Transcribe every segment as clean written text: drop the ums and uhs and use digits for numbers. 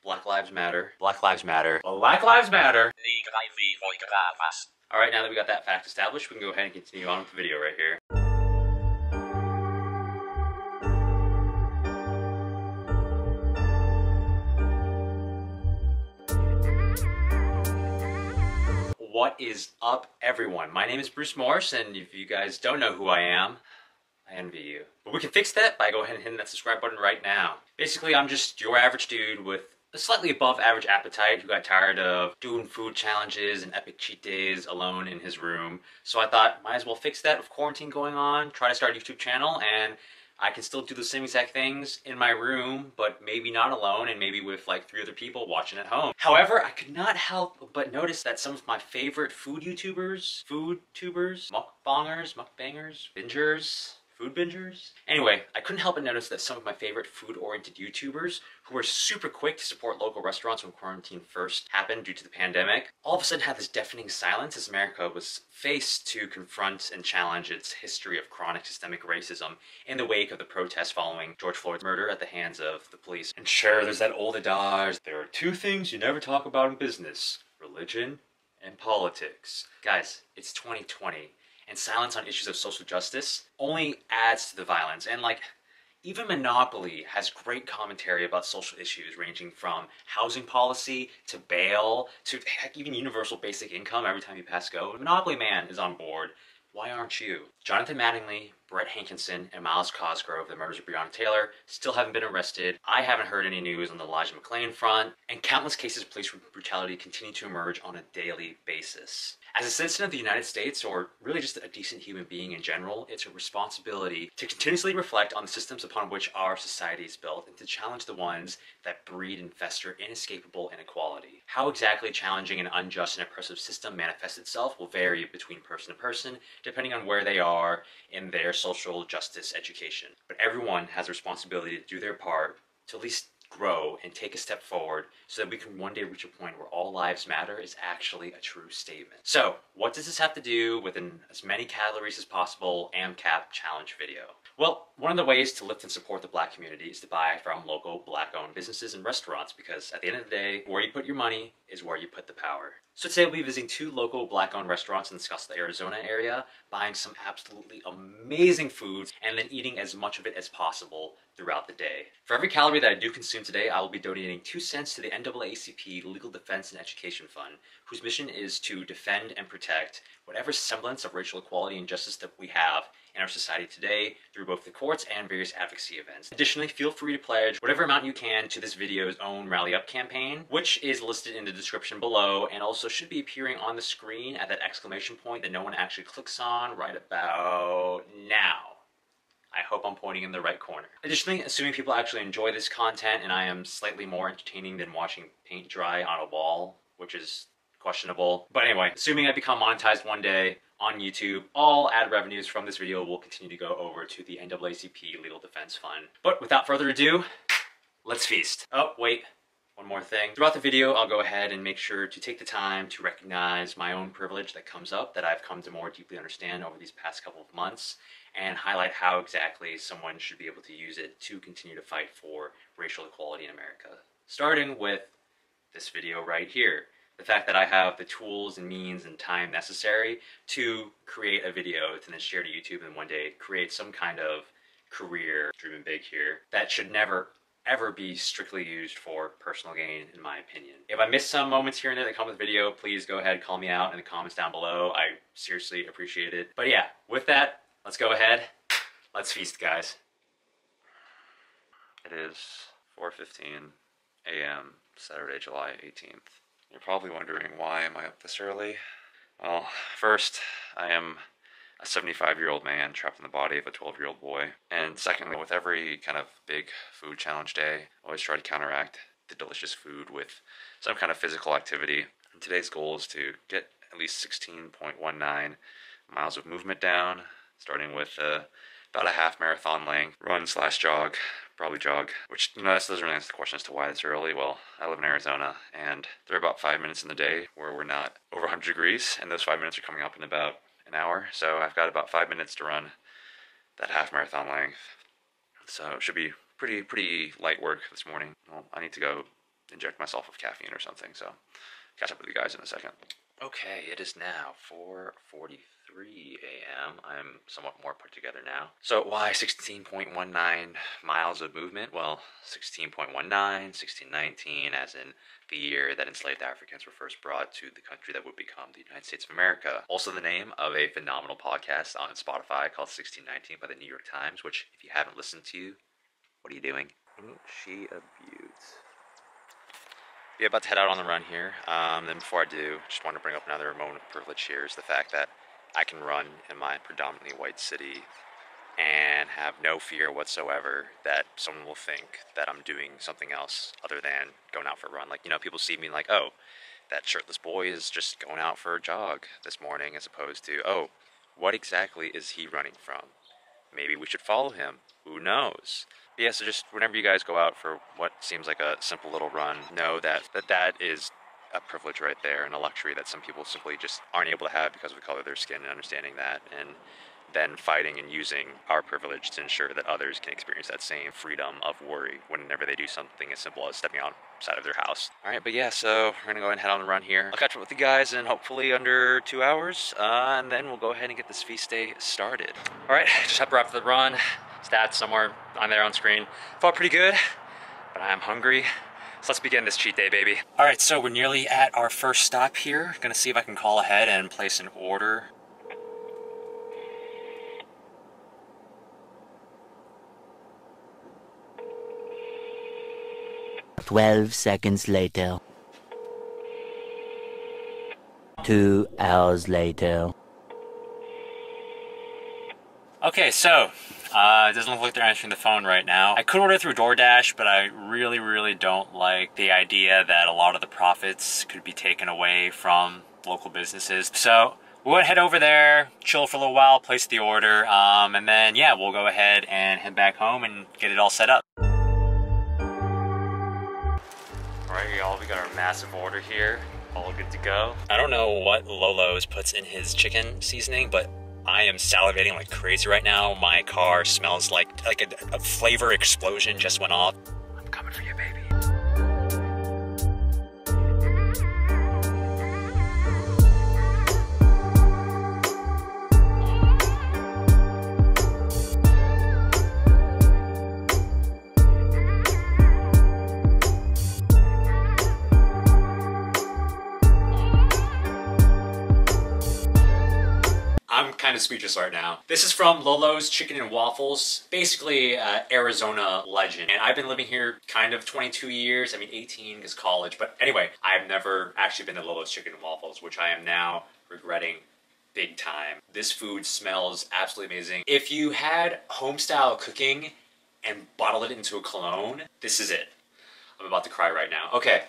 Black Lives Matter. Black Lives Matter. Black Lives Matter. Alright, now that we got that fact established, we can go ahead and continue on with the video right here. What is up, everyone? My name is Bruce Morris, and if you guys don't know who I am, I envy you. But we can fix that by going ahead and hitting that subscribe button right now. Basically, I'm just your average dude with a slightly above average appetite who got tired of doing food challenges and epic cheat days alone in his room. So I thought, might as well fix that with quarantine going on, try to start a YouTube channel, and I can still do the same exact things in my room, but maybe not alone and maybe with like 3 other people watching at home. However, I could not help but notice that some of my favorite food YouTubers, mukbangers, bingers, food bingers? Anyway, I couldn't help but notice that some of my favorite food-oriented YouTubers who were super quick to support local restaurants when quarantine first happened due to the pandemic, all of a sudden had this deafening silence as America was faced to confront and challenge its history of chronic systemic racism in the wake of the protests following George Floyd's murder at the hands of the police. And sure, there's that old adage, there are 2 things you never talk about in business, religion and politics. Guys, it's 2020. And silence on issues of social justice only adds to the violence. And like, even Monopoly has great commentary about social issues ranging from housing policy to bail to heck, even universal basic income every time you pass go. Monopoly Man is on board. Why aren't you? Jonathan Mattingly, Brett Hankinson, and Miles Cosgrove, the murders of Breonna Taylor, still haven't been arrested. I haven't heard any news on the Elijah McClain front, and countless cases of police brutality continue to emerge on a daily basis. As a citizen of the United States, or really just a decent human being in general, it's a responsibility to continuously reflect on the systems upon which our society is built and to challenge the ones that breed and fester inescapable inequality. How exactly challenging an unjust and oppressive system manifests itself will vary between person to person, depending on where they are in their social justice education. But everyone has a responsibility to do their part to at least grow and take a step forward so that we can one day reach a point where all lives matter is actually a true statement. So, what does this have to do with as many calories as possible AMCAP challenge video? Well, one of the ways to lift and support the Black community is to buy from local Black-owned businesses and restaurants, because at the end of the day, where you put your money is where you put the power. So today we'll be visiting 2 local Black-owned restaurants in the Scottsdale, Arizona area, buying some absolutely amazing foods, and then eating as much of it as possible throughout the day. For every calorie that I do consume today, I will be donating 2 cents to the NAACP Legal Defense and Education Fund, whose mission is to defend and protect whatever semblance of racial equality and justice that we have in our society today through both the courts and various advocacy events. Additionally, feel free to pledge whatever amount you can to this video's own Rally Up campaign, which is listed in the description below and also should be appearing on the screen at that exclamation point that no one actually clicks on right about now. I hope I'm pointing in the right corner. Additionally, assuming people actually enjoy this content and I am slightly more entertaining than watching paint dry on a wall, which is questionable. But anyway, assuming I become monetized one day on YouTube, all ad revenues from this video will continue to go over to the NAACP Legal Defense Fund. But without further ado, let's feast. Oh, wait. One more thing. Throughout the video, I'll go ahead and make sure to take the time to recognize my own privilege that comes up, that I've come to more deeply understand over these past couple of months, and highlight how exactly someone should be able to use it to continue to fight for racial equality in America. Starting with this video right here. The fact that I have the tools and means and time necessary to create a video to then share to YouTube and one day create some kind of career, dreaming big here, that should never ever be strictly used for personal gain, in my opinion. If I miss some moments here and there that come with the video, please go ahead and call me out in the comments down below. I seriously appreciate it. But yeah, with that, let's go ahead. Let's feast, guys. It is 4:15 a.m. Saturday, July 18th. You're probably wondering, why am I up this early? Well, first, I am a 75-year-old man trapped in the body of a 12-year-old boy. And secondly, with every kind of big food challenge day, I always try to counteract the delicious food with some kind of physical activity. And today's goal is to get at least 16.19 miles of movement down, starting with about a half marathon length, run/jog, probably jog, which, you know, that doesn't really answer the question as to why it's early. Well, I live in Arizona, and there are about 5 minutes in the day where we're not over 100 degrees, and those 5 minutes are coming up in about an hour, so I've got about 5 minutes to run that half marathon length. So it should be pretty light work this morning. Well, I need to go inject myself with caffeine or something. So catch up with you guys in a second. Okay, it is now 4:43 a.m. I'm somewhat more put together now. So why 16.19 miles of movement? Well, 16.19, 1619, as in the year that enslaved Africans were first brought to the country that would become the United States of America. Also the name of a phenomenal podcast on Spotify called 1619 by the New York Times, which if you haven't listened to, what are you doing? She a beaut. Yeah, about to head out on the run here. Then before I do, just want to bring up another moment of privilege here is the fact that I can run in my predominantly white city and have no fear whatsoever that someone will think that I'm doing something else other than going out for a run. Like, you know, people see me like, oh, that shirtless boy is just going out for a jog this morning, as opposed to, oh, what exactly is he running from? Maybe we should follow him. Who knows? But yeah, so just whenever you guys go out for what seems like a simple little run, know that is a privilege right there and a luxury that some people simply just aren't able to have because of the color of their skin, and understanding that, and then fighting and using our privilege to ensure that others can experience that same freedom of worry whenever they do something as simple as stepping outside of their house. All right, but yeah, so we're gonna go ahead and head on the run here. I'll catch up with you guys in hopefully under 2 hours, and then we'll go ahead and get this feast day started. All right, just had to wrap the run. Stats somewhere on there on screen. Felt pretty good, but I'm hungry. So let's begin this cheat day, baby. All right, so we're nearly at our first stop here. Gonna see if I can call ahead and place an order. 12 seconds later. 2 hours later. Okay, so it doesn't look like they're answering the phone right now. I could order through DoorDash, but I really don't like the idea that a lot of the profits could be taken away from local businesses. So we'll head over there, chill for a little while, place the order, and then yeah, we'll go ahead and head back home and get it all set up. Alright y'all, we got our massive order here, all good to go. I don't know what Lolo's puts in his chicken seasoning, but I am salivating like crazy right now. My car smells like a flavor explosion just went off. I'm coming for you, baby. I'm kind of speechless right now. This is from Lolo's Chicken and Waffles, basically Arizona legend. And I've been living here kind of 22 years, I mean 18 because college, but anyway, I've never actually been to Lolo's Chicken and Waffles, which I am now regretting big time. This food smells absolutely amazing. If you had home-style cooking and bottle it into a cologne, this is it. I'm about to cry right now. Okay.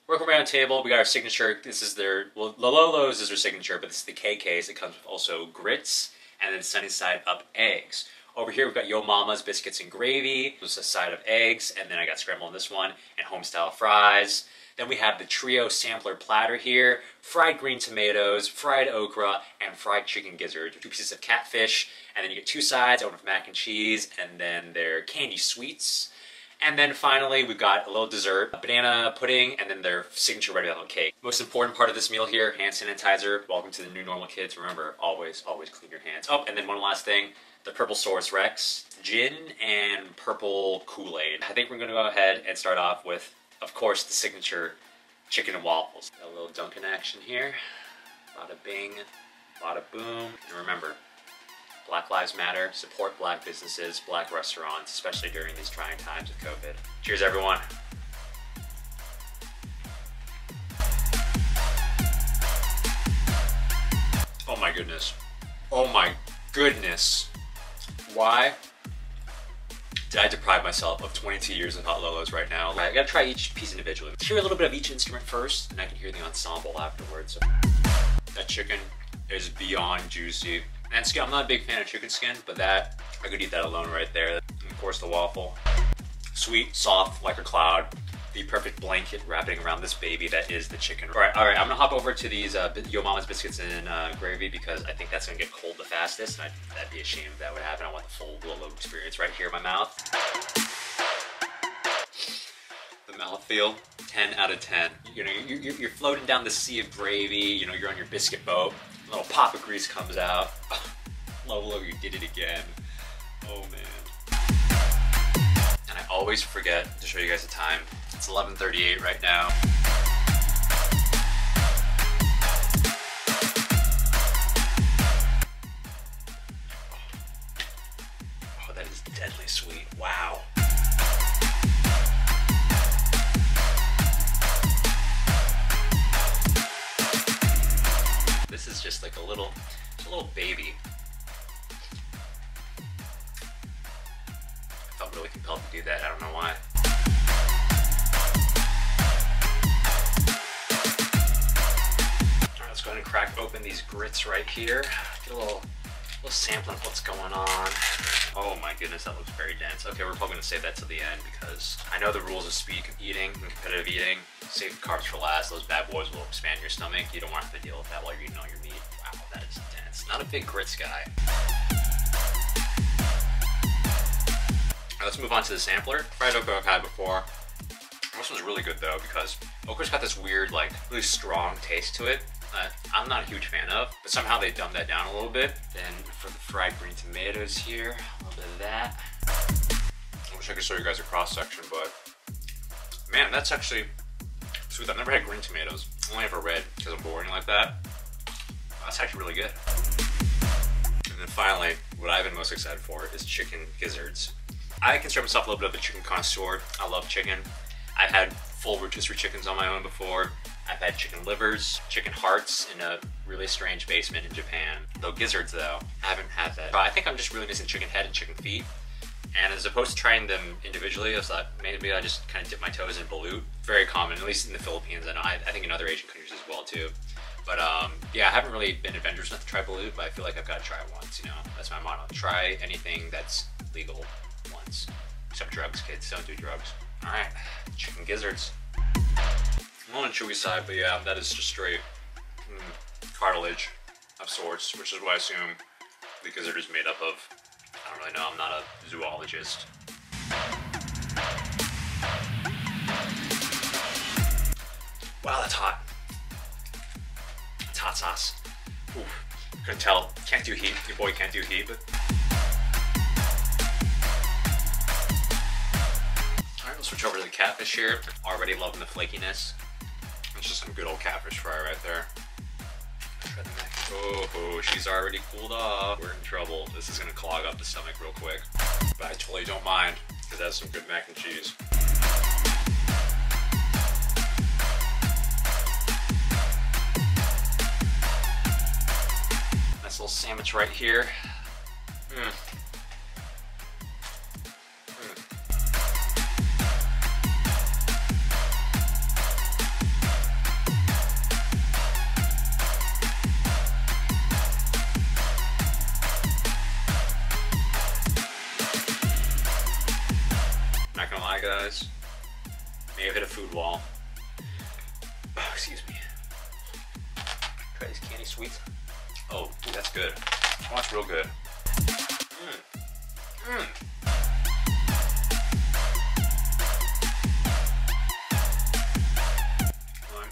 Working around the table, we got our signature. This is their, well, Lolo's is their signature, but this is the KK's. It comes with also grits and then sunny side up eggs. Over here, we've got Yo Mama's biscuits and gravy. There's a side of eggs, and then I got scrambled on this one, and home-style fries. Then we have the trio sampler platter here, fried green tomatoes, fried okra, and fried chicken gizzards. 2 pieces of catfish, and then you get 2 sides, one with mac and cheese, and then their candy sweets. And then finally, we've got a little dessert, a banana pudding, and then their signature red velvet cake. Most important part of this meal here, hand sanitizer. Welcome to the new normal, kids. Remember, always clean your hands. Oh, and then one last thing, the Purple Source Rex, gin and purple Kool-Aid. I think we're gonna go ahead and start off with, of course, the signature chicken and waffles. A little Dunkin' action here. Bada bing, bada boom. And remember, Black Lives Matter, support black businesses, black restaurants, especially during these trying times of COVID. Cheers, everyone. Oh my goodness. Oh my goodness. Why did I deprive myself of 22 years of hot Lolos right now? I gotta try each piece individually. Let's hear a little bit of each instrument first, and I can hear the ensemble afterwards. That chicken is beyond juicy. And skin, I'm not a big fan of chicken skin, but that, I could eat that alone right there. And of course the waffle. Sweet, soft, like a cloud. The perfect blanket wrapping around this baby that is the chicken. All right, I'm gonna hop over to these Yo Mama's biscuits and gravy because I think that's gonna get cold the fastest. And that'd be a shame if that would happen. I want the full Lolo experience right here in my mouth. The mouthfeel, 10 out of 10. You know, you're floating down the sea of gravy, you know, you're on your biscuit boat, a little pop of grease comes out. Lolo, you did it again. Oh man. And I always forget to show you guys the time. It's 11:38 right now. Oh, that is deadly sweet. Wow. This is just like a little baby. I felt really compelled to do that. I don't know why. All right, let's go ahead and crack open these grits right here. Get a little sampling of what's going on. Oh my goodness, that looks very dense. Okay, we're probably gonna save that to the end because I know the rules of speed eating and competitive eating. Save the carbs for last. Those bad boys will expand your stomach. You don't want to have to deal with that while you're eating all your meat. Wow, that is dense. Not a big grits guy. All right, let's move on to the sampler. Fried okra I've had before. This one's really good though because okra's got this weird, like, really strong taste to it that I'm not a huge fan of, but somehow they dumbed that down a little bit. Then for the fried green tomatoes here, a little bit of that. I wish I could show you guys a cross section, but man, that's actually sweet. I've never had green tomatoes. I only ever red because I'm boring like that. That's actually really good. And then finally, what I've been most excited for is chicken gizzards. I consider myself a little bit of a chicken connoisseur. I love chicken. I've had full rotisserie chickens on my own before. I've had chicken livers, chicken hearts in a really strange basement in Japan. Though gizzards though, I haven't had that. But I think I'm just really missing chicken head and chicken feet. And as opposed to trying them individually, I thought maybe I just kind of dip my toes in balut. Very common, at least in the Philippines. I think in other Asian countries as well too. But yeah, I haven't really been adventurous enough to try balut, but I feel like I've got to try it once, you know? That's my motto. Try anything that's legal once. Except drugs, kids. Don't do drugs. All right, chicken gizzards. I'm on the chewy side, but yeah, that is just straight cartilage of sorts, which is what I assume the gizzard is made up of. I don't really know, I'm not a zoologist. Wow, that's hot. It's hot sauce. Oof. Couldn't tell. Can't do heat. Your boy can't do heat, but... Alright, we'll switch over to the catfish here. Already loving the flakiness. It's just some good old catfish fry right there. Oh, she's already cooled off. We're in trouble. This is gonna clog up the stomach real quick. But I totally don't mind, because that's some good mac and cheese. Nice little sandwich right here. Not gonna lie, guys. May have hit a food wall. Oh, excuse me. Try these candy sweets. Oh, ooh, that's good. Oh, that's real good.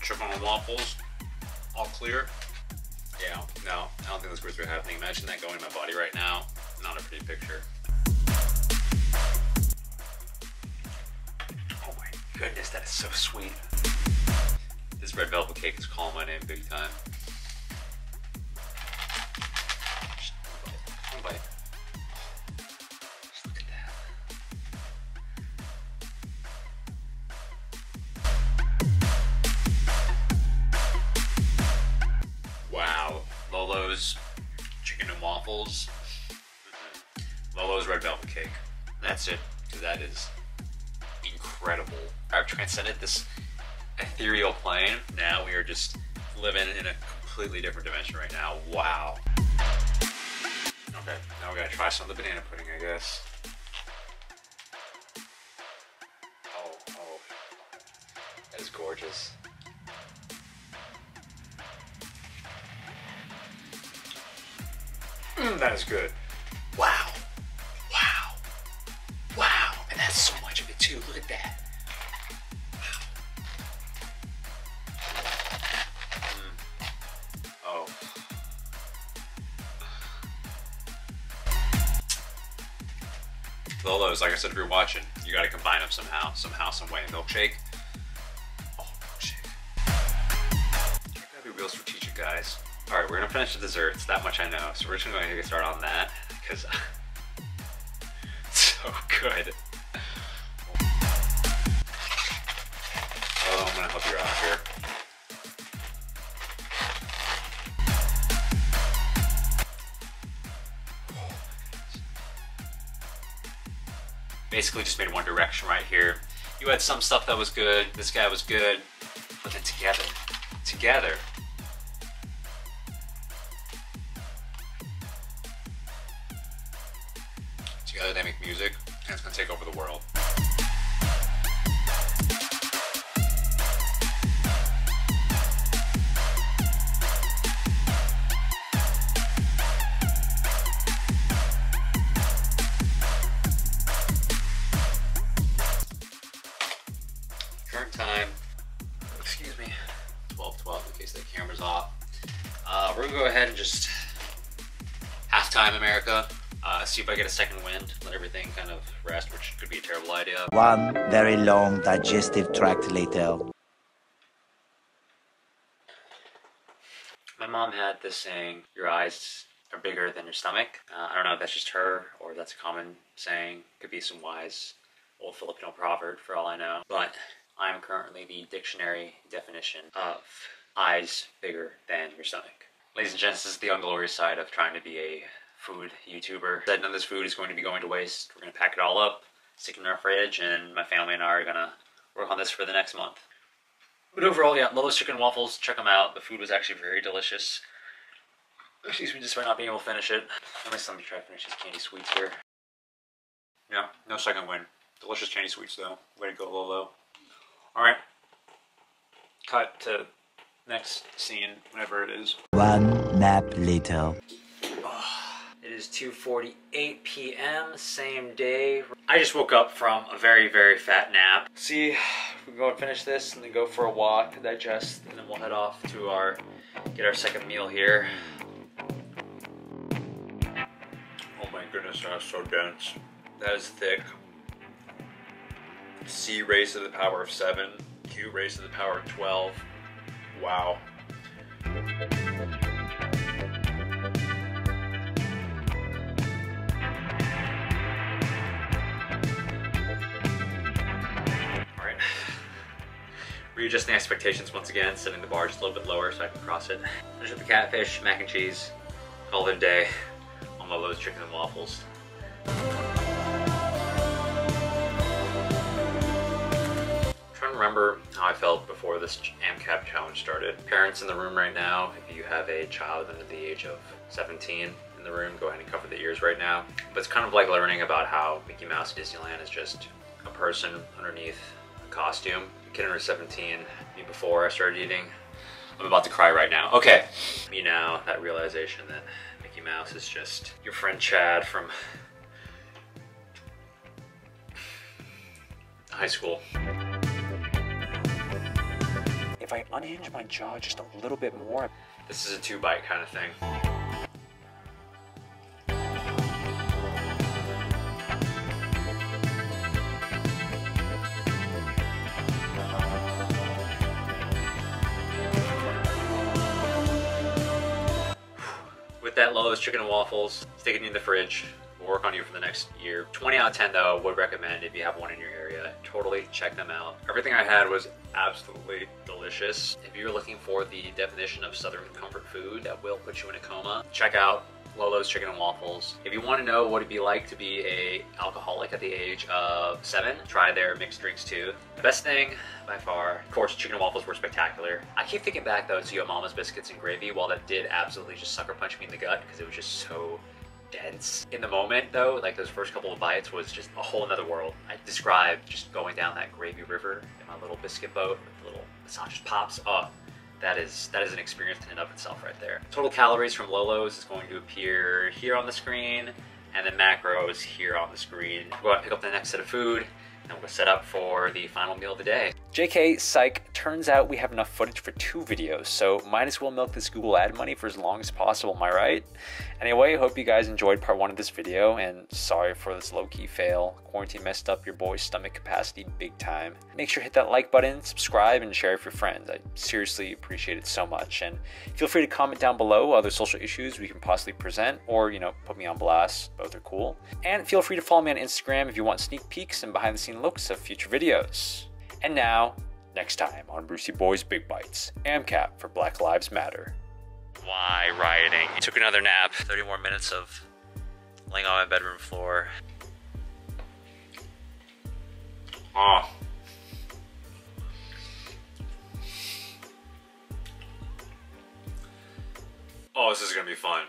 Chicken on waffles. All clear. Yeah, no, I don't think those words are happening. Imagine that going in my body right now. Not a pretty picture. Oh my goodness, that is so sweet. This red velvet cake is calling my name big time. Just one bite. Just look at that. Wow, Lolo's chicken and waffles. Lolo's red velvet cake. That's it, because that is incredible. I've transcended this ethereal plane. Now we are just living in a completely different dimension right now. Wow. Okay, now we gotta try some of the banana pudding, I guess. Oh, that is gorgeous. That is good. Wow. Wow. Wow. And that's so much of it too. Look at that. Wow. Lolo's, like I said, if you're watching, you gotta combine them somehow, some way. Milkshake. Oh, milkshake. You gotta be real strategic, guys. All right, we're gonna finish the desserts. That much I know. So we're just gonna go ahead and get started on that because it's so good. Oh, I'm gonna help you out here. Basically just made one direction right here. You had some stuff that was good, this guy was good, but then together, together they make music, and it's gonna take over the world. Current time, excuse me, 12:12 in case the camera's off. We're gonna go ahead and just halftime America. See if I get a second wind, let everything kind of rest, which could be a terrible idea. One very long digestive tract later. My mom had this saying, your eyes are bigger than your stomach. I don't know if that's just her or if that's a common saying. Could be some wise old Filipino proverb for all I know. But I'm currently the dictionary definition of eyes bigger than your stomach. Ladies and gents, this is the unglorious side of trying to be a food YouTuber. None of this food is going to be going to waste. We're gonna pack it all up, stick it in our fridge, and my family and I are gonna work on this for the next month. But overall, yeah, Lolo's Chicken Waffles, check them out. The food was actually very delicious. Excuse me, just by not being able to finish it. My son try to finish his candy sweets here. Yeah, no second win. Delicious candy sweets though. Way to go, Lolo. Alright. Cut to next scene, whenever it is. One nap later. It is 2:48 p.m., same day. I just woke up from a very, very fat nap. See, we can go and finish this and then go for a walk, digest, and then we'll head off to get our second meal here. Oh my goodness, that's so dense. That is thick. C raised to the power of 7, Q raised to the power of 12. Wow. Readjusting expectations once again, setting the bar just a little bit lower so I can cross it. Finish with the catfish, mac and cheese, call it a day on Lolo's Chicken and Waffles. I'm trying to remember how I felt before this AMCAP challenge started. Parents in the room right now, if you have a child under the age of 17 in the room, go ahead and cover the ears right now. But it's kind of like learning about how Mickey Mouse Disneyland is just a person underneath a costume. Kid under 17, me before I started eating. I'm about to cry right now. Okay. Me now, that realization that Mickey Mouse is just your friend Chad from high school. If I unhinge my jaw just a little bit more, this is a 2-bite kind of thing. With that Lolo's Chicken and Waffles, stick it in the fridge. We'll work on you for the next year. 20 out of 10 though, would recommend if you have one in your area. Totally check them out. Everything I had was absolutely delicious. If you're looking for the definition of Southern comfort food that will put you in a coma, check out Lolo's Chicken and Waffles. If you want to know what it'd be like to be an alcoholic at the age of 7, try their mixed drinks too. The best thing by far, of course, chicken and waffles were spectacular. I keep thinking back though to Yo Mama's biscuits and gravy, while that did absolutely just sucker punch me in the gut because it was just so dense. In the moment though, like those first couple of bites was just a whole nother world. I described just going down that gravy river in my little biscuit boat with the little massage pops. Oh, that is an experience in and of itself right there. Total calories from Lolo's is going to appear here on the screen, and then macros here on the screen. Go out and pick up the next set of food, And we'll set up for the final meal of the day. JK, psych, turns out we have enough footage for 2 videos, so might as well milk this Google ad money for as long as possible, am I right? Anyway, hope you guys enjoyed part 1 of this video, and sorry for this low-key fail. Quarantine messed up your boy's stomach capacity big time. Make sure to hit that like button, subscribe, and share with your friends. I seriously appreciate it so much, and feel free to comment down below other social issues we can possibly present, or, put me on blast. Both are cool. And feel free to follow me on Instagram if you want sneak peeks and behind-the-scenes looks of future videos. And now, next time on Brucie Boys Big Bites, AMCAP for Black Lives Matter. Why rioting? Took another nap. 30 more minutes of laying on my bedroom floor. Oh. Oh, this is gonna be fun.